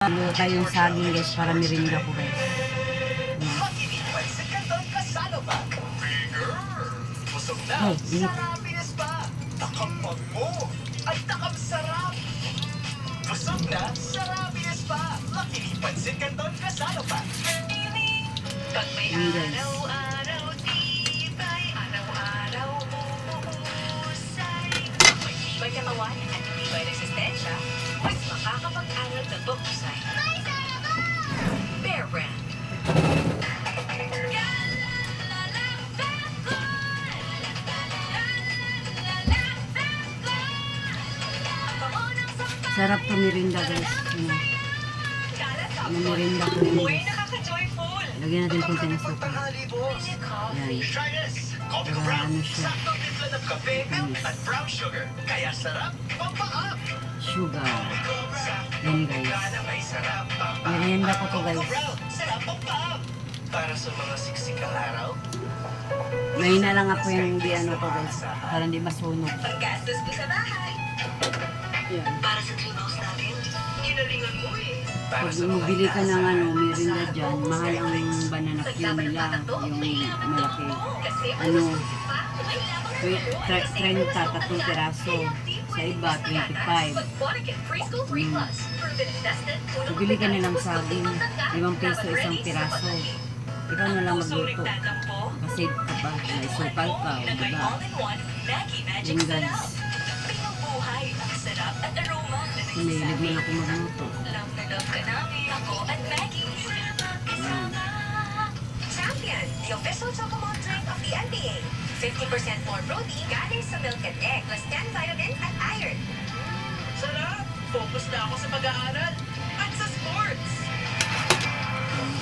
Luta yung saging guys para merinda ko guys. Ay, init. Takapag mo ay takap sarap. Busog na, sarapines pa. Makinipansin Canton kasalo pa. Pag may araw-araw, tibay, araw-araw umuusay. Pag may katawan at tibay resistensya, mas makakapag-aral na bukusay. Bear Brand. Sarap to merinda guys. Ano merinda ko yun guys. Lagyan natin konti ng suka. Yan. Para ano siya. Sugar. Yan guys. Merinda ko to guys. Para sa mga siksikang araw. May na lang ako yung hindi ano to guys. Para hindi masunog. Paggastos ko sa bahay. Yan. Para sa dream house natin, ginalingan mo eh. Pag bumibili ka ng ano, merinda dyan, mahal ang banana Q nila, yung malaki. Ano, 30, tatlong piraso. Sa iba, 25. Bibili ka nilang saging, 5 peso isang piraso. Ikaw na lang magluto. Kasi kapag may sukal ka, o diba? Yung guys. Mahilig mo na ako magluto. Champion, the official chocolate drink of the NBA. 50% more protein galing sa milk and egg plus 10 vitamin at iron. Sarap! Focus na ako sa pag-aaral at sa sports.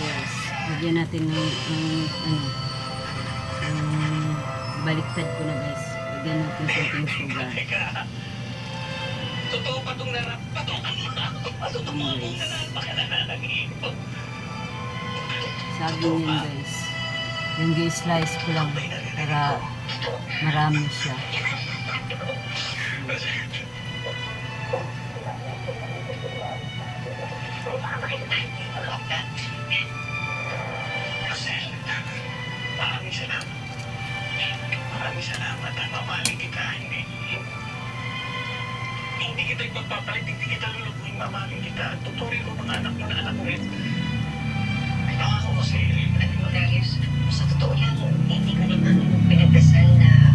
Yes. Lagyan natin ng baliktad ko na guys. Lagyan natin konting sugar. Totoo pa itong narap. Saging yan guys. Yung slice ko lang para marami siya. Maraming salamat at mamahalin kita. Hindi kita ipagpapalit, hindi kita lulubuin, mamahalin kita. Tuturin ko mga anak mo na anak mo rin. Ay, pangako ko sa iyo. Alam mo, Darius, sa totoo lang, hindi ko naman pinagdasal na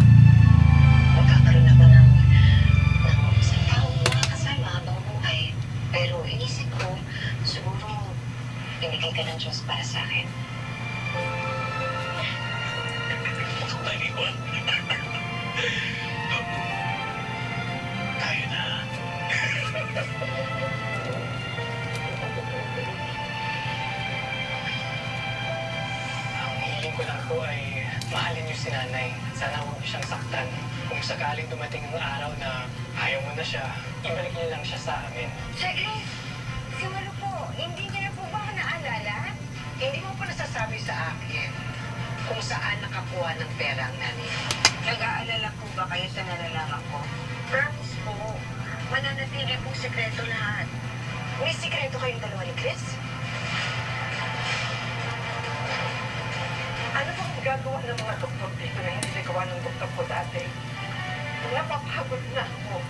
magkakaroon ako ng isang taong makakasama habang buhay. Pero inisip ko, siguro binigay ka ng Diyos para sa akin. Maliwan. Tayo na. Ang hiling ko lang po ay mahalin niyo si nanay. Sana huwag niyo siyang saktan. Kung sakaling dumating ang araw na ayaw mo na siya, ibalik niyo lang siya sa amin. Sige, si Malu po, hindi niya na po ba naalala? Hindi mo pa nasasabi sa akin kung saan nakakuha ng pera ang nanay. Nag-aalala po ba kayo sa nalalaman ko? Promise po, mananatili pong sekreto lahat. May sikreto kayong dalawa ni Chris? Ano bang gagawa ng mga doktor dito na hindi nagawa ng doktor ko dati? Napapagod na ako.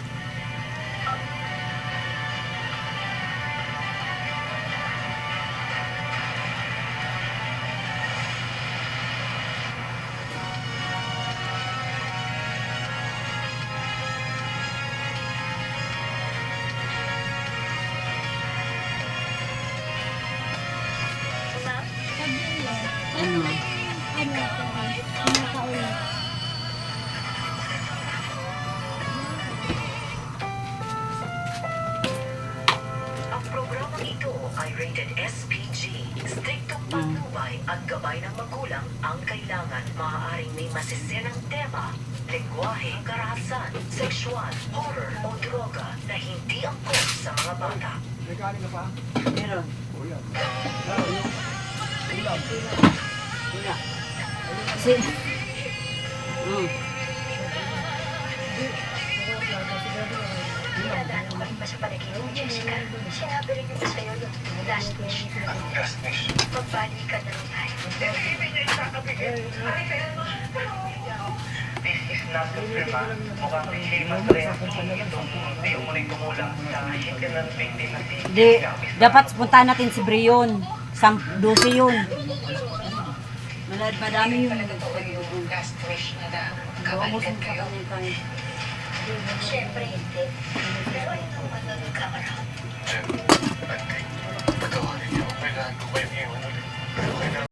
Ano? Ang programang ito ay rated SPG. Striktong patnubay at gabay ng magulang ang kailangan. Maaaring may masisinang tema, lengguwahe, karahasan, sexual, horror o droga na hindi angkop sa mga bata. Meron. Wala. Kasi, Dadaan ko rin ba sa panaginip, Jessica? Sinabi rin ko sa'yo yung last wish. Last wish. Magbalikan na lang tayo. Hindi niya isakabigin. This is not confirmed. Mukhang may famous reaction itong di umuling kumulang sa Hikanan Pindi na si Di, dapat puntahan natin si Brion. 12 yun. Madami yun. Last wish na lang. Kabalikan Kabalikan kayo. Siyempre hindi. Pero ito naman ang kamera. Patawarin niyo. Kailangan ko kayo iwan ulit. Pero kailangan